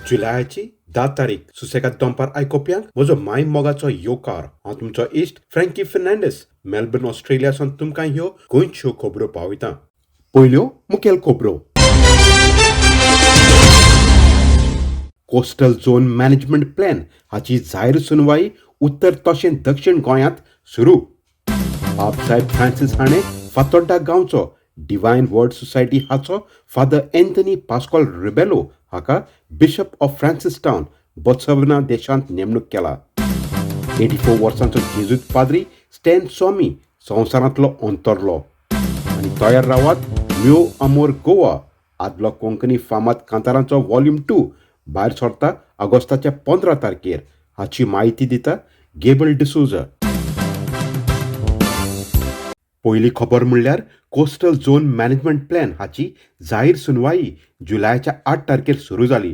जुलयाची 10 तारीख सुसेगाद दनपार आयकोप्यांक म्हजो माय मोगाचो येवकार हांव तुमचो इश्ट फ्रँकी फर्नांडीस मेलबर्न ऑस्ट्रेलियासून तुमकां ह्यो गोंयच्यो खबरो पावयता. पयल्यो मुखेल खबरो. कोस्टल झोन मॅनेजमेंट प्लॅन हाची जाहीर सुनवाई उत्तर तशें दक्षिण गोंयांत सुरू. बाबसाहेब फ्रांसीस हाणें फातोड्डा गांवचो डिवायन वर्ड सोसायटी हाचो फादर एंथनी पास्कॉल रिबेलो हाका बिशप ऑफ फ्रांसिसटावन बोत्सवाना देशांत नेमणूक केला. 84 वर्सांचो जेजूत पाद्री स्टॅन स्वामी संवसारांतलो अंतरलो. आनी तयार रावात म्यो अमोर गोवा आदलो कोंकणी फामाद कांतारांचो वॉल्यूम 2 भायर सरता ऑगस्टाच्या 15 तारखेर. हाची म्हायती दिता गेबल डिसूजा. पयली खबर म्हणल्यार कोस्टल झोन मॅनेजमेंट प्लॅन हाची जाहीर सुनवाई जुलयाच्या 8 तारखेर सुरू जाली.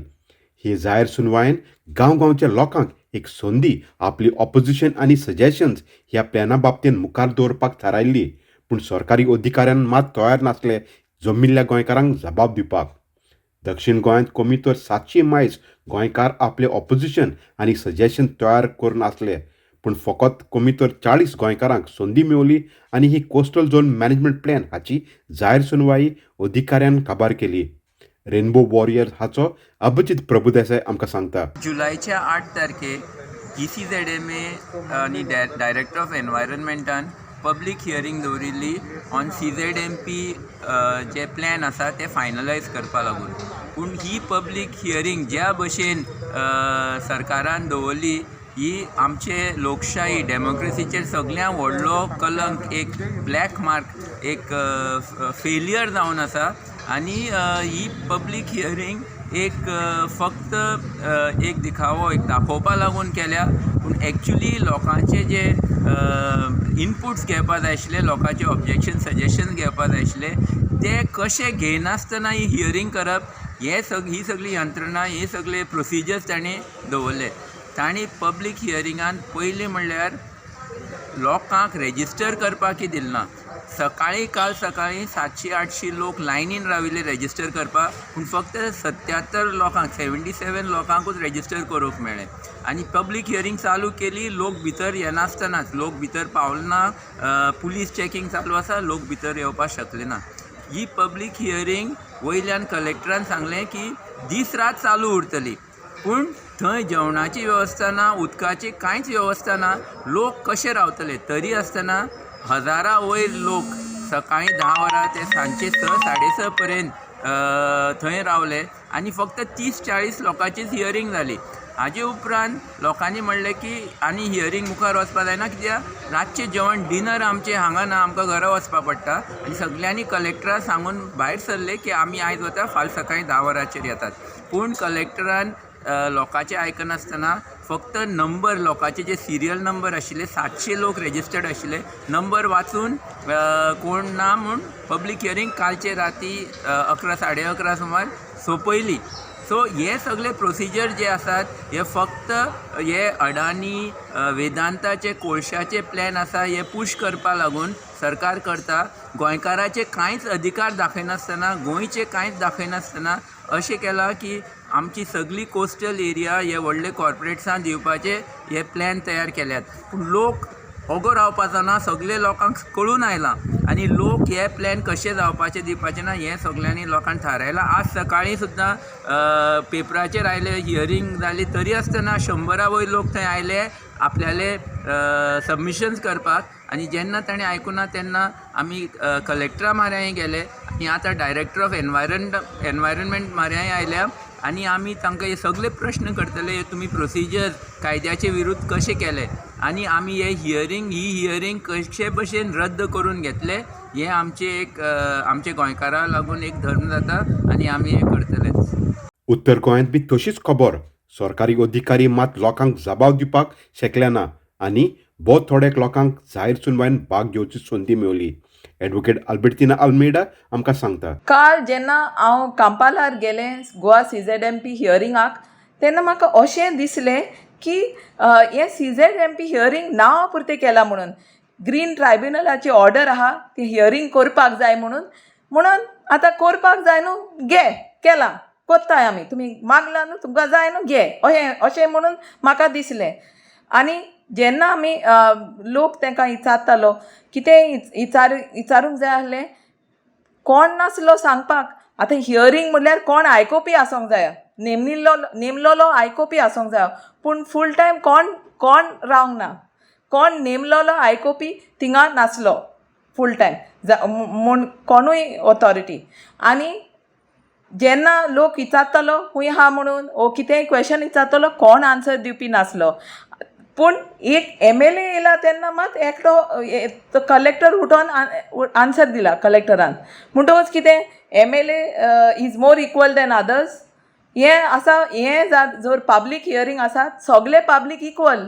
हे जाहीर सुनवायेन गांवच्या लोकांक एक संदी आपली ऑपोजिशन आनी सजेशन्स ह्या प्लॅना बाबतींत मुखार दवरपाक थारायल्ली. पूण सरकारी अधिकाऱ्यान मात तयार नासले जमिल्ल्या गोंयकारांक जबाब दिवपाक. दक्षिण गोंयांत कमी तर 700 मायज गोंयकार आपले ऑपोजिशन आनी सजेशन तयार करून आसले. पूण फकत कमी तर 40 गोंयकारांक संदी मेवली आनी ही कोस्टल झोन मॅनेजमेंट प्लॅन हाची जाहीर सुनवाई अधिकाऱ्यान काबार केली. रेनबो वॉरियर्स हाचो अभिजीत प्रभुदेसाय आमकां सांगता. जुलयाच्या 8 तारखेक GCZMA आनी डायरेक्टर ऑफ एनवायरनमेंटान पब्लीक हियरींग दवरिल्ली ऑन CZMP जे प्लॅन आसा ते फायनलायज करपा लागून. पूण ही पब्लीक हियरींग ज्या भशेन सरकारान दवरली ही आमचे लोकशाही डेमोक्रेसीचेर सगळ्यां व्हडलो कलंक, एक ब्लॅक मार्क, एक फेलियर जावन आसा. आनी ही पब्लीक हियरींग एक फक्त एक दिखावो, एक दाखोवपा लागून केल्या. पूण एक्चुली लोकांचे जे इनपुट्स घेवपा जाय आशिल्ले, लोकांचे ऑब्जेक्शन सजेशन घेवपा जाय आशिल्ले ते कशें घेयनासतना ही हियरींग करप, ही सगळी यंत्रणा, हे सगळे प्रोसिजर्स ताणें दवरले. तांणी पब्लीक हियरिंगान पयलीं म्हणल्यार लोकांक रेजिस्टर करपाकय दिलें ना. काल सकाळीं 700-800 लोक लायनीन राविल्ले रेजिस्टर करपाक. पूण फक्त 77 लोकांक 77 लोकांकूच रेजिस्टर करूंक मेळ्ळें. आनी पब्लीक हियरींग चालू केली, लोक भितर येनासतनाच, लोक भितर पावले ना, पुलीस चॅकींग चालू आसा, लोक भितर येवपाक शकले ना. ही पब्लीक हियरींग वयल्यान कलेक्टरान सांगलें की दीस रात चालू उरतली. पूण थंय जेवणाची वेवस्था ना, उदकाची कांयच वेवस्था ना, लोक कशे रावतले. तरी आसतना हजारा वयर लोक सकाळीं 10 वरां ते सांजचे 6-6:30 पर्यंत थंय रावले आनी फक्त 30-40 लोकांचीच हियरींग जाली. हाजे उपरांत लोकांनी म्हणलें की आनी हियरींग मुखार वचपा जायना, कित्याक रातचें जेवण डिनर आमचें हांगा ना, आमकां घरा वचपा पडटा. आनी सगळ्यांनी कलेक्टराक सांगून भायर सरले की आमी आयज वता, फाल्यां सकाळीं 10 वरांचेर येतात. पूण कलेक्टरान लोकांचें आयकनासतना फक्त नंबर, लोकांचे जे सिरियल नंबर आशिल्ले, 700 लोक रेजिस्टर्ड आशिल्ले, नंबर वाचून कोण ना म्हूण पब्लीक हियरींग कालचे राती 11-11:30 सुमार सोंपयली. सो हे सगळे प्रोसिजर जे आसात हे फक्त हे अडानी वेदांताचे कोळशाचे प्लॅन आसा हे पुश करपा लागून सरकार करता. गोंयकाराचे कांयच अधिकार दाखयनासतना, गोंयचे कांयच दाखयनासतना अशें केलां की आमची सगळी कोस्टल एरिया हे व्हडले कॉर्पोरेट्सांक दिवपाचे हे प्लॅन तयार केल्यात. पूण लोक ओगो रावपाचो ना, सगळे लोकांक कळून आयलां. आनी लोक हे प्लॅन कशे जावपाचे दिवपाचे ना हें सगळ्यांनी लोकांनी थारायलां. आज सकाळीं सुद्दां पेपराचेर आयले, हियरींग जाली, तरी आसतना 100 वयर लोक थंय आयले आपल्याले सबमिशन्स करपाक. आनी जेन्ना ताणें आयकुना तेन्ना आमी कलेक्टरा म्हऱ्याय गेले आनी आतां डायरेक्टर ऑफ एनवायरनमेंट म्हऱ्याय आयल्या. आनी आमी तांकां हे सगळे प्रश्न करतले, हे तुमी प्रोसिजर कायद्याचे विरुद्ध कशे केले आनी आमी ही हियरींग कशे भशेन रद्द करून घेतले, हे आमचे गोंयकारां लागून एक धर्म जाता आनी आमी हे करतलेच. उत्तर गोंयांत बी तशीच खबर. सरकारी अधिकारी मात लोकांक जबाब दिवपाक शकले ना आनी बहुत थोड्याक लोकांक जाहीर सुनवायेन भाग घेवची संदी मेवली. एडवोकेट अल्बर्टिना आल्मेडा आमकां सांगता. काल जेन्ना हांव कांपालार गेलें गोवा CZMP हियरिंगाक, तेन्ना म्हाका अशें दिसलें की हें CZMP हियरींग नांवा पुरतें केलां म्हणून. ग्रीन ट्रायब्युनलाची ऑर्डर आहा ती हियरींग करपाक जाय म्हणून आतां करपाक जाय न्हू, केलां. कोत्ताय आमी, तुमी मागला न्हू, तुमकां जाय न्हू घे, अशें म्हणून म्हाका दिसलें. आनी जेन्ना आमी लोक तांकां विचारतालो कितें विचारूंक जाय आसलें, कोण नासलो सांगपाक. आतां हियरींग म्हणल्यार कोण आयकोपी आसूंक जाय, नेमलोलो आयकोपी आसूंक जाय, पूण फूल टायम कोण रावंक ना, कोण नेमलोलो आयकोपी थिंगा नासलो फूल टायम म्हूण कोणूय ऑथॉरिटी. आनी जेन्ना लोक विचारतालो खूंय आहा म्हणून ओ कितेंय क्वेशन विचारतालो, कोण आन्सर दिवपी नासलो. पूण एक MLA येयला तेन्ना मात एकटो कलेक्टर उठोन आन्सर दिला कलेक्टरान. म्हणटकूच कितें MLA is more equal than others. हें आसा, हें जर पब्लीक हियरींग आसा सगळे पब्लीक इक्वल.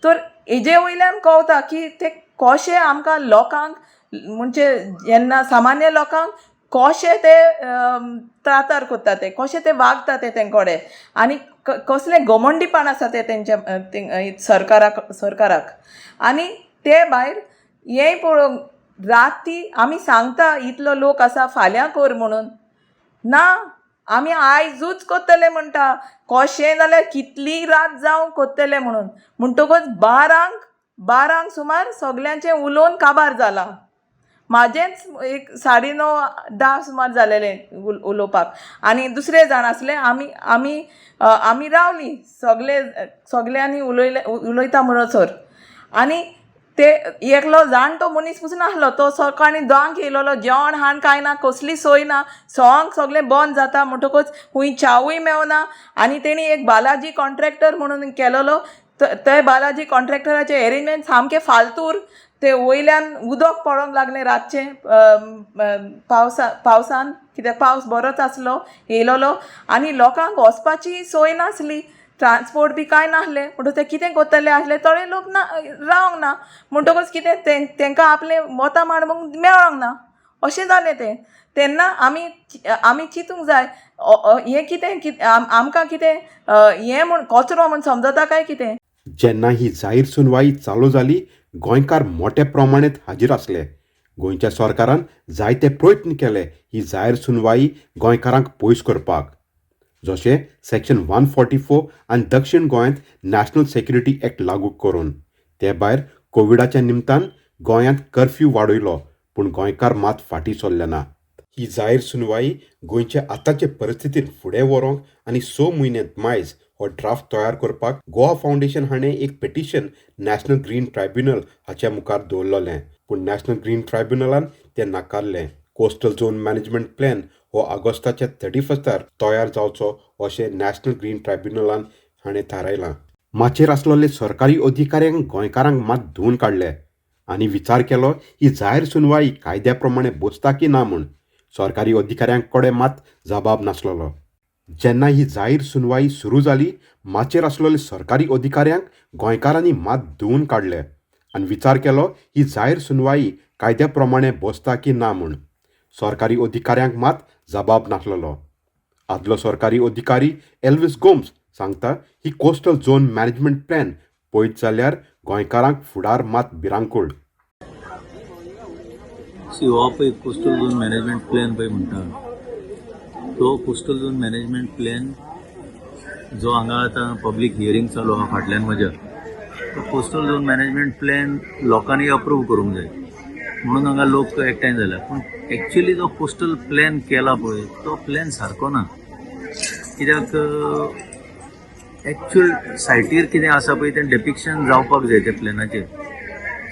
तर हेजे वयल्यान कळटा की ते कशें आमकां लोकांक म्हणजे जेन्ना सामान्य लोकांक कशें ते त्रातार कोत्ता, ते कशें ते वागता ते तेंकोडे, आनी कसलें घमंडीपण आसा ते तेंच्या सरकाराक. आनी ते भायर हेंय पळोवंक राती आमी सांगता इतलो लोक आसा फाल्यां कर म्हणून, ना आमी आयजूच कोत्तले म्हणटा, कशें जाल्यार कितली रात जावं कोत्तले म्हणून. म्हणटकूच 12 सुमार सगल्यांचें उलोवन काबार जालां. म्हाजेंच एक 9:30 सुमार जालेलें उलोवपाक, आनी दुसरे जाण आसले. आमी रावलीं सगल्यांनी उलयता म्हणसर. आनी ते एकलो जाणटो मनीस पसून आसलो, तो सकाळीं 10 येयलोलो, जेवण हाण कांय ना, कसली सोय ना, सगळें बंद जाता म्हणटकूच खूंय चावूय मेवना. आनी तेणी एक बालाजी कॉन्ट्रॅक्टर म्हणून केलोलो. ते बालाजी कॉन्ट्रॅक्टराचे एरेंजमेंट सामके फालतूर. ते वयल्यान उदक पडोंक लागलें रातचें पावसान, कित्याक पावस बरोच आसलो येयलोलो, आनी लोकांक वचपाची सोय नासली, ट्रान्सपोर्ट बी कांय नासलें. म्हणटून ते कितें कोत्तले आसले, थोडे लोक रावंक ना. म्हणटकूच कितें तेंकां आपलें वता मांडूंक मेळोंक ना, अशें जालें तें. तेन्ना आमी चिंतूंक जाय, हें कितें आमकां कितें हें म्हूण कचरो म्हूण समजता काय कितें. जेन्ना ही जाहीर सुनवाई चालू जाली, गोंयकार मोठ्या प्रमाणांत हाजीर आसले. गोंयच्या सरकारान जायते प्रयत्न केले ही जाहीर सुनवाई गोंयकारांक पयस करपाक, जशें सेक्शन 144 आनी दक्षिण गोंयांत नॅशनल सेक्युरिटी एक्ट लागू करून. ते भायर कोविडाच्या निमतान गोंयांत कर्फ्यू वाडयलो, पूण गोंयकार मात फाटीं सरले ना. ही जाहीर सुनवाई गोंयचे आतांचे परिस्थितीत फुडें व्हरूंक आनी 6 म्हयन्यांत मायज हो ड्राफ्ट तयार करपाक गोवा फावंडेशन हाणें एक पिटिशन नॅशनल ग्रीन ट्रायब्युनल हाच्या मुखार दवरलेलें, पूण नॅशनल ग्रीन ट्रायब्युनलान तें नाकारलें. कोस्टल झोन मॅनेजमेंट प्लॅन हो ऑगस्टाच्या 31 तयार जावचो अशें नॅशनल ग्रीन ट्रायब्युनलान हाणें थारायलां. माचेर आसलेले सरकारी अधिकाऱ्यांक गोंयकारांक मात धुवन काडले आनी विचार केलो ही जाहीर सुनवाई कायद्या प्रमाणे बसता की ना म्हूण. सरकारी अधिकाऱ्यांक कडेन मात जबाब नासलेलो. जेन्ना ही जाहीर सुनवाई सुरू जाली, माचेर आसलेले सरकारी अधिकाऱ्यांक गोंयकारांनी मात धुवन काडले आनी विचार केलो ही जाहीर सुनवाई कायद्या प्रमाणे बसता की ना म्हूण. सरकारी अधिकाऱ्यांक मात जबाब नासलेलो. आदलो सरकारी अधिकारी एल्विस गोम्स सांगता ही कोस्टल झोन मॅनेजमेंट प्लॅन पळयत जाल्यार गोंयकारांक फुडार मात भिरांकूळ. हो पळय कोस्टल झोन मॅनेजमेंट प्लॅन पळय म्हणटा, तो कोस्टल झोन मॅनेजमेंट प्लॅन जो हांगा आतां पब्लीक हियरींग चालू आहा फाटल्यान म्हज्या, तो कोस्टल झोन मॅनेजमेंट प्लॅन लोकांनी अप्रूव करूंक जाय म्हणून हांगा लोक एकठांय जाला. पूण एक्चुअली जो कोस्टल प्लॅन केला पळय तो प्लॅन सारको ना. कित्याक एक्चुअल सायटीर कितें आसा पळय तें डेपिक्शन जावपाक जाय त्या प्लॅनाचेर.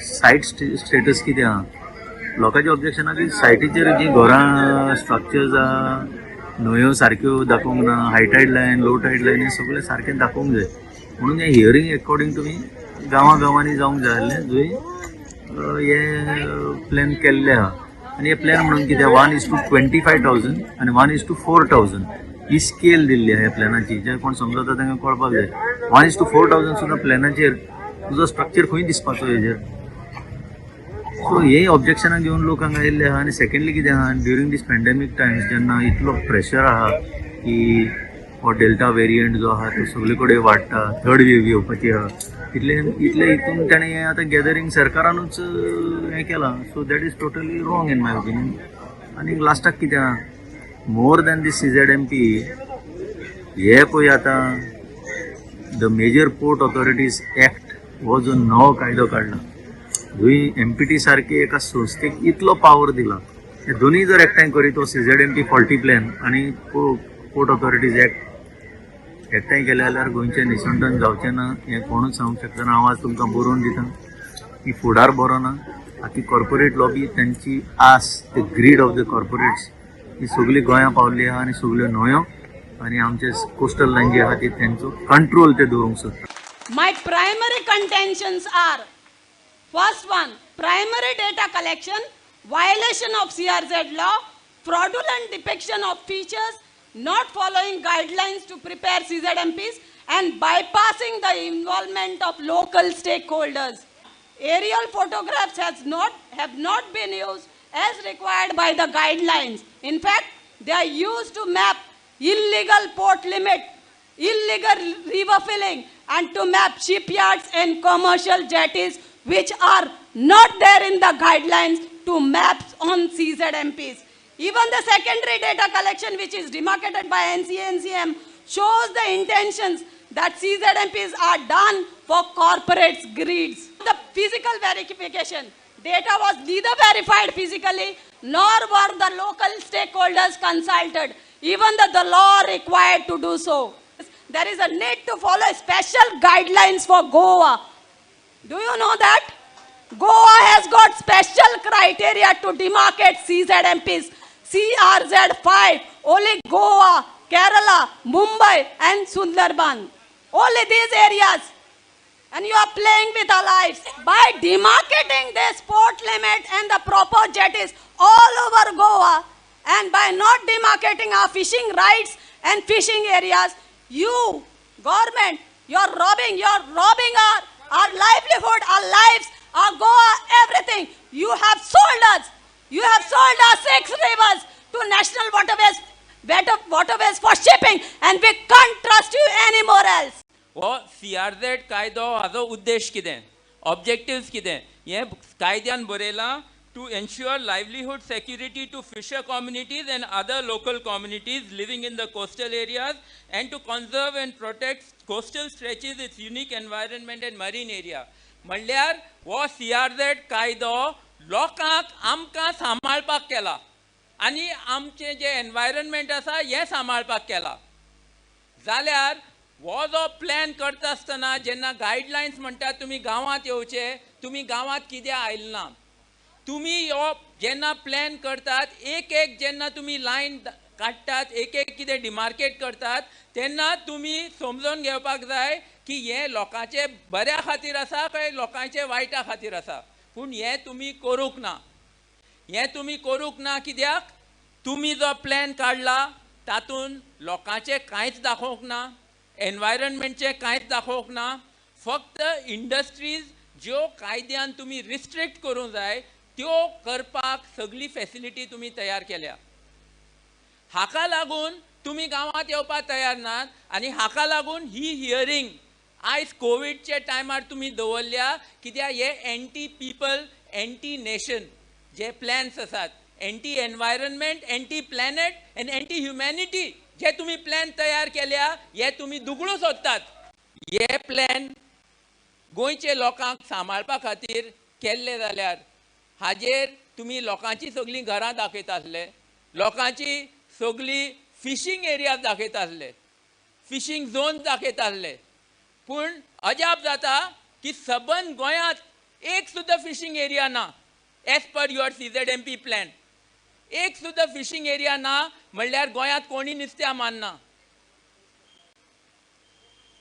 सायट स्टेटस कितें आहा, लोकांचें ऑब्जेक्शन आहा की सायटीचेर जीं घरां स्ट्रक्चर्स आहा, न्हंयो सारक्यो दाखोवंक ना, high tide line, low tide line हें सगळें सारकें दाखोवंक जाय. म्हणून हें हियरींग अकॉर्डिंग तुमी गांवांनी जावंक जाय आसलें, जंय हे प्लॅन केल्ले आहा. आनी हे प्लॅन म्हणून कितें 1:25,000 आनी 1:4,000 ही स्केल दिल्ली आहा ह्या प्लॅनाची. जे कोण समजता तांकां कळपाक जाय. 1:4,000 सुद्दां प्लॅनाचेर तुजो स्ट्रक्चर खंय दिसपाचो हेजेर. सो हे ऑब्जेक्शनाक घेवन लोक हांगा येयल्ले आहा. आनी सेकंडली कितें आहा, ड्युरींग दीस पॅन्डेमीक टायम्स जेन्ना इतलो प्रेशर आहा की हो डेल्टा वेरियंट जो आहा तो सगळे कडेन वाडटा, थर्ड वेव येवपाची आहा, इतले हितून ताणें आतां गॅदरींग सरकारानूच हें केलां. So that is totally wrong in my opinion. आनी लास्टाक कितें आहा, मोर दॅन दीस CZMP हे पळय आतां the major port authorities act हो जो नवो कायदो काडला थंय MPT सारखे एका संस्थेक इतलो पावर दिला. हे दोन्ही जर एकठांय करीत हो CZMP फॉल्टी प्लॅन आणि पोर्ट ऑथॉरिटीज एक्ट एकठांय केले जाल्यार गोंयचें निसंतन जावचें ना हें कोणूच सांगूंक शकना. हांव आज तुमकां बरोवन दिता की फुडार बरो ना. आतां कॉर्पोरेट लॉबी त्यांची आस the greed of the corporates ही सगळी गोंयां पावल्ली आहा आनी सगळ्यो न्हंयो आनी आमचे कोस्टल लायन जे आहा ती तेंचो कंट्रोल ते दवरूंक सोदता. My primary contentions are, first one, primary data collection, violation of CRZ law, fraudulent depiction of features, not following guidelines to prepare CZMPs, and bypassing the involvement of local stakeholders. Aerial photographs have not been used as required by the guidelines. In fact, they are used to map illegal port limit, illegal river filling, and to map shipyards and commercial jetties which are not there in the guidelines to maps on CZMPs. Even the secondary data collection which is demarcated by NCM shows the intentions that CZMPs are done for corporates' greeds. The physical verification, data was neither verified physically nor were the local stakeholders consulted, even though the law required to do so. There is a need to follow special guidelines for Goa. Do you know that? Goa has got special criteria to demarcate CZMPs. CRZ5, only Goa, Kerala, Mumbai and Sundarban. Only these areas. And you are playing with our lives. By demarcating this port limit and the proper jetties all over Goa, and by not demarcating our fishing rights and fishing areas, you, government, you're robbing our livelihood, our lives, our Goa, everything. You have sold us. You have sold our 6 rivers to national waterways for shipping, and we can't trust you anymore else. हो CRZ कायदो हाजो उद्देश कितें, objectives कितें, हें कायद्यान बरयलां to ensure livelihood security to fisher communities and other local communities living in the coastal areas, and to conserve and protect coastal stretches, its unique environment and marine area. म्हणल्यार हो CRZ कायदो लोकांक आमकां सांबाळपाक केला आनी आमचें जें एनवायरनमेंट आसा हें सांबाळपाक केला. जाल्यार हो जो प्लॅन करता आसतना जेन्ना गायडलायन्स म्हणटात तुमी गांवांत येवचे, तुमी गांवांत कित्याक आयले ना, तुमी हो जेन्ना प्लॅन करतात एक जेन्ना तुमी लायन काडटात, एक कितें डिमार्केट करतात तेन्ना तुमी समजून घेवपाक जाय की हें लोकांचे बऱ्या खातीर आसा काय लोकांचे वायटा खातीर आसा. पूण हें तुमी करूंक ना. हें तुमी करूंक ना कित्याक तुमी जो प्लॅन काडला तातूंत लोकांचें कांयच दाखोवंक ना, एनवायरनमेंटचें कांयच दाखोवंक ना. फक्त इंडस्ट्रीज ज्यो कायद्यान तुमी रिस्ट्रिक्ट करूंक जाय त्यो करपाक सगळी फॅसिलिटी तुमी तयार केल्या. हाका लागून तुमी गांवांत येवपाक तयार नात आनी हाका लागून ही हियरींग आयज कोविडच्या टायमार तुमी दवरल्या. कित्याक हे एंटी पीपल, एंटी नेशन जे प्लॅन्स आसात, anti environment, anti planet end anti humanity जे तुमी प्लॅन तयार केल्या हे तुमी दुगडू सोदतात. हे प्लॅन गोंयचे लोकांक सांबाळपा खातीर केल्ले जाल्यार हाजेर तुमी लोकांची सगळीं घरां दाखयता आसले, लोकांची सगळी फिशींग एरियाज दाखयता आसले, फिशींग झोन दाखयता आसले. पूण अजाप जाता की सबंद गोंयांत एक सुद्दां फिशींग एरिया ना as per your CZMP plan. एक सुद्दां फिशींग एरिया ना म्हणल्यार गोंयांत कोणी नुस्त्या मारना.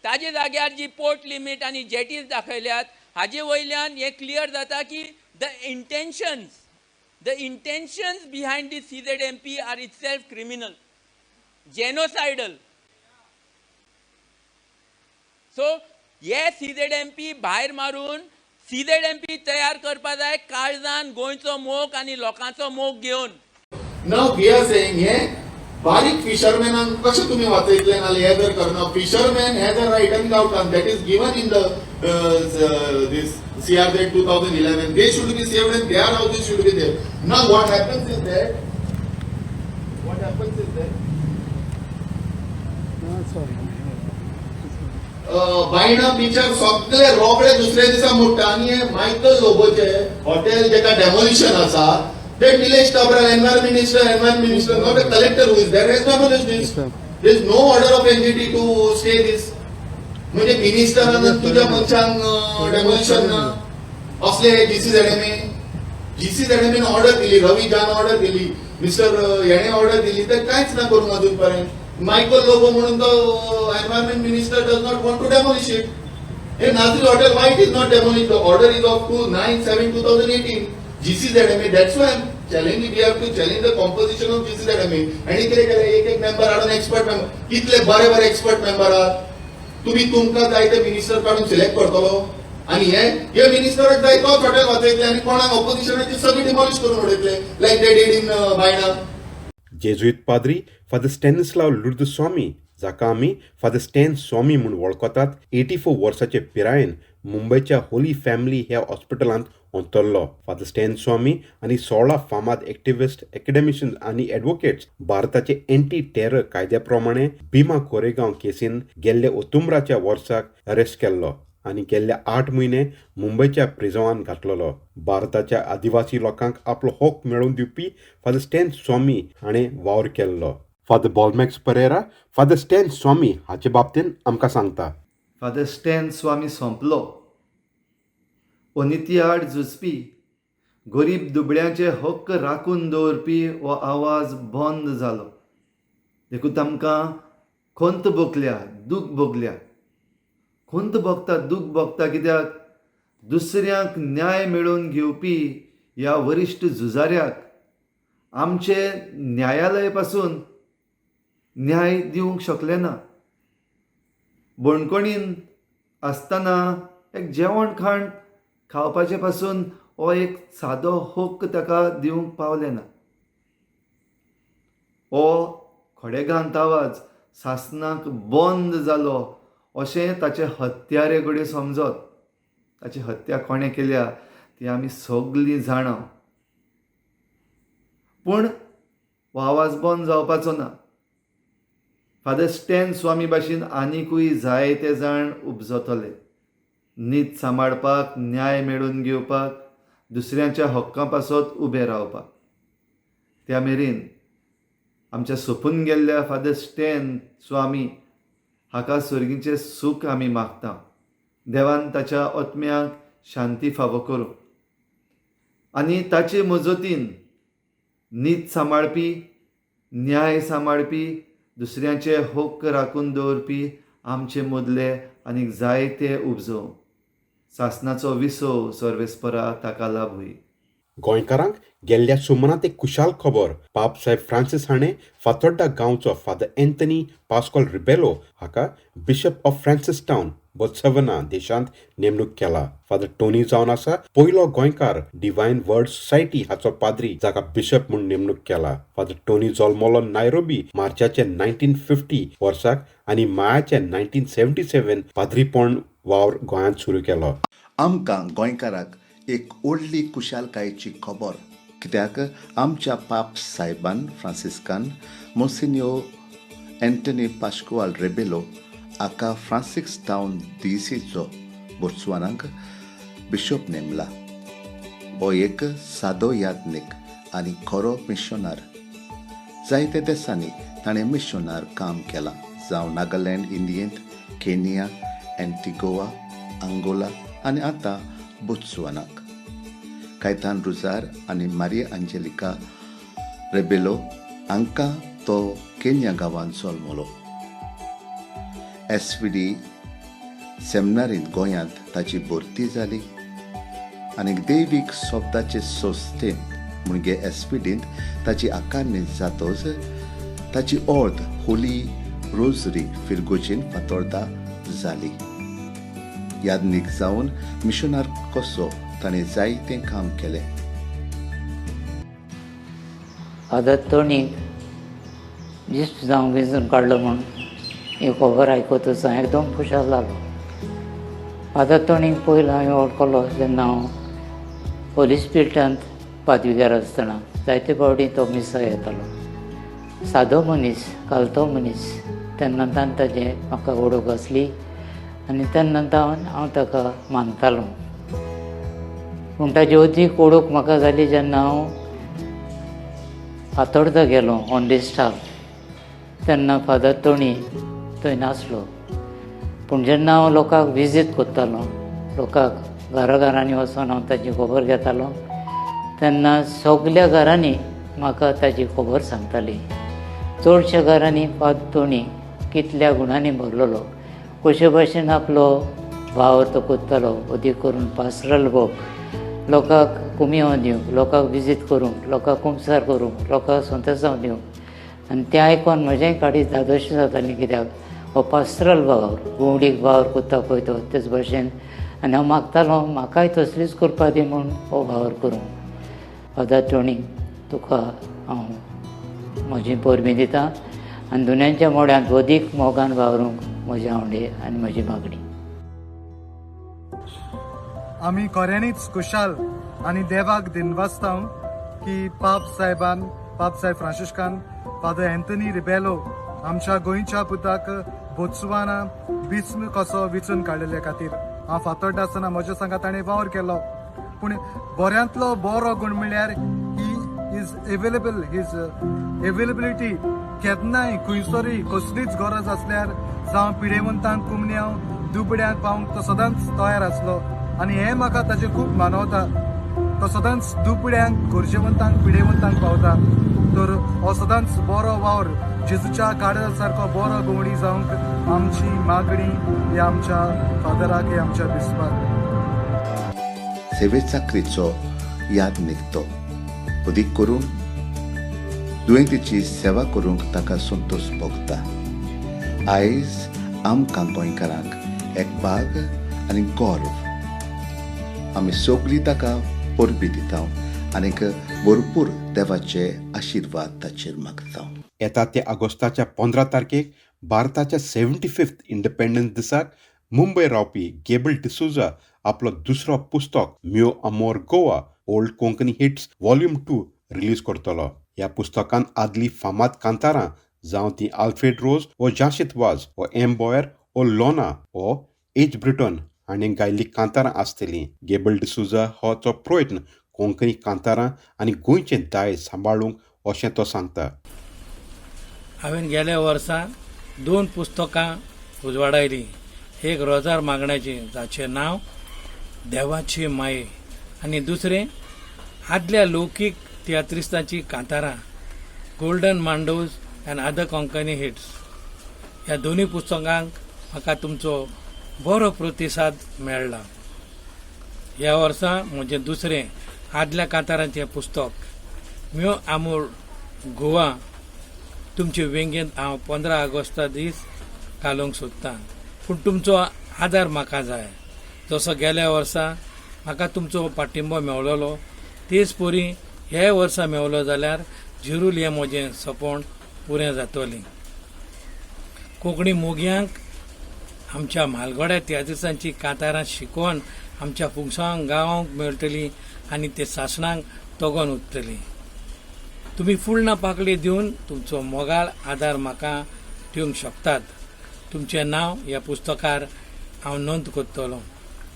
ताजे जाग्यार जी पोर्ट लिमीट आनी जेटीज दाखयल्यात हाजे वयल्यान हें क्लियर जाता की the intentions behind the CZMP are itself criminal, genocidal. So हे CZMP भायर मारून CZMP तयार करपा जाय काळजान गोंयचो मोग आनी लोकांचो मोग घेवन. Now we are saying हे बारीक फिशरमॅनांक कशें तुमी वाचयतले नाल्यार हे जर करना. फिशरमॅन हे जर रायटन गावठान that is given in the this CRZ 2011, they should be saved and their houses should be there. Now what happens is that Baina बिचार सगळे रोकडे दुसरे दिसा मोडटा आणि हे मायकल लोबोचे हॉटेल जेका डेमोलिशन आसा they village cabral environment minister not a collector who is there has demolished this there is no order of NGT to stay this म्हणजे मिनिस्टरान तुझ्या मनशांक डेमोलिशन असले जीसीझेडएमए ऑर्डर दिली रवी जान ऑर्डर दिली मिस्टर याने order दिली तर काहीच ना करून अजून पर्यंत मायकल लोबो म्हणून तो environment minister does not want to demolish it हे नाझील hotel why it is not demolished the order is of 2/9/2018 GCZMA that's why I'm challenging we have to challenge the composition of GCZMA आणि कितें केले एक member हाडून expert member कितले बरे expert member आहात तुम्ही तुमकां जाय ते मिनिस्टर काढून सिलेक्ट करतलो आणि हे मिनिस्टराक जाय तोच हॉटेल वाचयतले आणि कोणाक ऑपोजिशनाची सगळी डिमॉलिश करून उडयतले लायक दे डिड इन बायणा जेजुईत पाद्री फादर स्टॅनिस्लाव लुर्दस्वामी जाका आमी फादर स्टॅन स्वामी म्हूण वळखतात 84 वर्साचे पिरायेन मुंबयच्या होली फॅमिली ह्या हॉस्पिटलांत अंतरलो. फादर स्टॅन स्वामी आनी 16 फामाद एक्टिविस्ट एकेडेमिशियन्स आनी एडवोकेट्स भारताचे एंटी टेरर कायद्या प्रमाणे भीमा कोरेगांव केसीन गेल्ल्या ऑक्टोबराच्या वर्साक अरेस्ट केल्लो आनी गेल्ल्या 8 म्हयने मुंबयच्या प्रिझनांत घातलेलो. भारताच्या आदिवासी लोकांक आपलो हक मेळोवन दिवपी फादर स्टॅन स्वामी हाणें वावर केल्लो. फादर बॉलमॅक्स परेरा फादर स्टॅन स्वामी हाचे बाबतींत आमकां सांगता. फादर स्टॅन स्वामी सोंपलो. अनिती आड झुजपी गरीब दुबळ्यांचे हक्क राखून दवरपी हो आवाज बंद जालो. देखून आमकां खंत भोगल्या दूख भोगल्या. खंत भोगता दूख भोगता कित्याक दुसऱ्यांक न्याय मेळोवन घेवपी ह्या वरिश्ठ झुजाऱ्याक आमचे न्यायालय पासून न्याय दिवंक शकले ना. बणकणीन आसतना एक जेवण खाण खावपाचे पासून हो एक सादो हक्क ताका दिवंक पावले ना. हो खडेगांत आवाज सासणाक बंद जालो अशें ताचे हत्यारे घडये समजत. ताची हत्या कोणें केल्या ती आमी सगळीं जाणा. पूण हो आवाज बंद जावपाचो ना. फादर स्टॅन स्वामी भाशेन आनिकूय जायते जाण उपजतले. नीत सांबाळपाक न्याय मेळोवन घेवपाक दुसऱ्यांच्या हक्कां पासत उबे रावपाक. त्या मेरेन आमच्या सोंपून गेल्ल्या फादर स्टॅन स्वामी हाका सर्गीचें सूख आमी मागता. देवान ताच्या आत्म्याक शांती फावो करूं आनी ताचे मजतीन नीत सांबाळपी न्याय सांबाळपी दुसऱ्यांचे हक्क राखून दवरपी आमचे मदले आनीक जायते उपजोव. सासणाचो विसव सर्वेस्परा ताका लाभूय. गोंयकारांक गेल्ल्या सुमनांत एक खुशाल खबर. पाप साहेब फ्रांसीस हाणें फातोड्डा गांवचो फादर एंथनी पास्कॉल रिबेलो हाका bishop of Francis town Botswana देशांत नेमणूक केला. फादर टोनी जावन आसा पयलो गोंयकार डिवायन वर्ड सोसायटी हाचो पाद्री जाका बिशप म्हूण नेमणूक केला. फादर टोनी जल्मलो नायरोबी मार्चाचे 1950 वर्साक आनी मायाचे 1977 पाद्रीपण वावर गोंयांत सुरू केलो. आमकां गोंयकाराक एक व्हडली कुशालकायेची खबर. कित्याक आमच्या पाप सायबान फ्रांसिस्कान मोसिन्यो एंटनी पास्कॉल रेबेलो हाका फ्रांसीस टावन दिसीचो बोत्सवानाक बिशप नेमला. हो एक सादो यादनीक आनी खरो मिशनार. जायते देशांनी ताणें मिशनार काम केलां. जावं नागालँड इंडियेंत, केनिया, एंटिगोवा, आंगोला आनी आतां बोत्सवानाक. कायतान रुजार आनी मारिया आंजेलिका रेबेलो हांकां तो केनिया गांवांत जल्मलो. SVD सेमिनारींत गोंयांत ताची भरती जाली आनी दैवीक शब्दाचे संस्थेन म्हणजे SVDंत ताची आकारणी जातच ताची ओर्द होली रोजरी फिरगोजीन फातोर्डा जाली. यादनीक जावन मिशनार कसो ताणें जायतें काम केलें. फादर टोनीक जिस्ट जावं वेंचून काडलो म्हूण ही खबर आयकतच हांव एकदम खुशाल जालो. फादर टोनीक पयलो हांवें वळखलो जेन्ना हांव होली स्पिरिटांत पादवीकार आसतना जायते फावटी तो मिसां येतालो. सादो मनीस, कालतो मनीस तेन्नाच्यान ताजें म्हाका ओळख आसली आनी तेन्नाच्यान हांव ताका मानतालो. पूण ताची अदीक ओळख म्हाका जाली जेन्ना हांव फातोर्डा गेलो ऑन दी स्टाफ. तेन्ना फादर तोणी थंय नासलो. पूण जेन्ना हांव लोकांक विजीट करतालो, लोकांक घराघरांनी वचून हांव ताची खबर घेतालो, तेन्ना सगल्या घरांनी म्हाका ताची खबर सांगताली. चडश्या घरांनी फादर तोणी कितल्या गुणांनी भरलेलो, कशे भाशेन आपलो भाव तो करतालो, अदीक करून पास्टरल वर्क, लोकांक कुमियो दिवंक, लोकांक विजीट करूंक, लोकांक कुमसार करूंक, लोकांक संदेशां दिवंक. आनी तें आयकून म्हजेंय काडी धादोशी जाताली, कित्याक हो पास्टरल वावर, गोवडीक वावर करता पळय तो तेच भाशेन. आनी हांव मागतालो म्हाकाय तसलीच करपा दी म्हूण हो वावर करूंक. फादर तोणी, तुका हांव म्हजी परबीं दितां आनी दुनियांच्या मोड्यांत अदीक मोगान वावरूंक म्हजी आवडी आनी म्हजी मागणी. आमी खऱ्यांनीच खुशाल आनी देवाक दिनवासतां की पाप साहेब फ्रांसिस्कान फादर एंथनी रिबेलो आमच्या गोंयच्या पुताक बोत्सवाना बिस्म कसो विचून काडिल्ले खातीर. हांव फातोर्डा आसतना म्हज्या सांगा ताणें वावर केलो. पूण बऱ्यांतलो बरो गुण म्हळ्यार he is available, his availability केन्नाय खंयसरूय कसलीच गरज आसल्यार जावं पिडेवंतांक कुमन्यांक दुबड्यांक पावंक तो सदांच तयार आसलो. आनी हें म्हाका ताचें खूब मानवता. तो सदांच दुबड्यांक, गरजेवंतांक, पिडेवंतांक पावता. तर हो सदांच बरो वावर जेजूच्या काळजा सारको बरो गवडी जावंक आमची मागणी ही आमच्या फादराक, ही आमच्या बिस्पाक. सेवे चाकरीचो याद निघतो. अदीक करून दुयेंतीची सेवा करूंक ताका संतोष भोगता. आयज आमकां गोंयकारांक एक बाग आनी गर्व. आमी सगळीं ताका परबीं दिता आनीक भरपूर देवाचे आशिर्वाद ताचेर मागता. येता ते ऑगस्टाच्या 15 तारखेक भारताच्या 75th इंडिपेंडन्स दिसाक मुंबय रावपी गेबल डिसूजा आपलो दुसरो पुस्तक Mio Amor Goa old Konkani hits volume 2 release करतलो. ह्या पुस्तकान आदली फामाद कांतारां जावं ती आल्फ्रेड रोज वो जाशीत वाज वो एम बॉयर वो लोना वो एच ब्रिटन हाणें गायिल्लीं कांतारां आसतलीं. गेबल डिसूजा हो तो प्रयत्न कोंकणी कांतारां आनी गोंयचें दायज सांबाळूंक अशें तो सांगता. हांवें गेल्या वर्सा 2 पुस्तकां उजवाडायलीं. एक रोजार मागण्याचें जाचें नांव देवाची माये आनी दुसरें आदल्या लौकीक तियात्रिस्तांची कांतारां golden mandos and other Konkani hits. ह्या दोनूय पुस्तकांक म्हाका तुमचो बरो प्रतिसाद मेळ्ळा. ह्या वर्सा म्हजें दुसरें आदल्या कांतारांचें पुस्तक म्यो आमोर गोवा तुमचे वेंगेंत हांव 15 ऑगस्टा दीस घालूंक सोदतां. पूण तुमचो आदार म्हाका जाय. जसो गेल्या वर्सा म्हाका तुमचो पाठिंबो मेळ्ळलो तेच परी हे वर्सा मेळ्ळो जाल्यार जरूर हें म्हजें सपन पुरें जातलें. कोंकणी मोगयांक आमच्या म्हालगड्या तियात्रिस्तांची कांतारां शिकोवन आमच्या पुंगसांक गावंक मेळटलीं आनी ते सासणांक तोगोन उरतलीं. तुमी फुडना पाकळी दिवन तुमचो मोगाळ आदार म्हाका दिवंक शकतात. तुमचें नांव ह्या पुस्तकार हांव नोंद करतलों.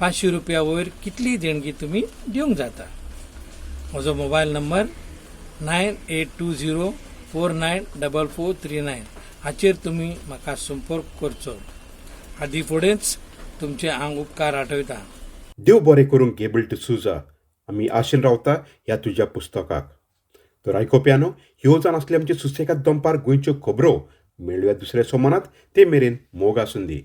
500 रुपया वयर कितलीय देणगी तुमी दिवंक जाता. म्हजो मोबायल नंबर 9820494439 हाचेर तुमी म्हाका संपर्क करचो. आदी फुडेंच तुमचे हांव उपकार आठयतां. देव बरें करूंक गेबल डिसूजा. आमी आशेन रावता ह्या तुज्या पुस्तकाक. तर आयकोप्यानो, ह्यो जावन आसली आमची सुसेगाद दनपार गोंयच्यो खबरो. मेळुया दुसऱ्या सोमानात. ते मेरेन मोग आसूं दी.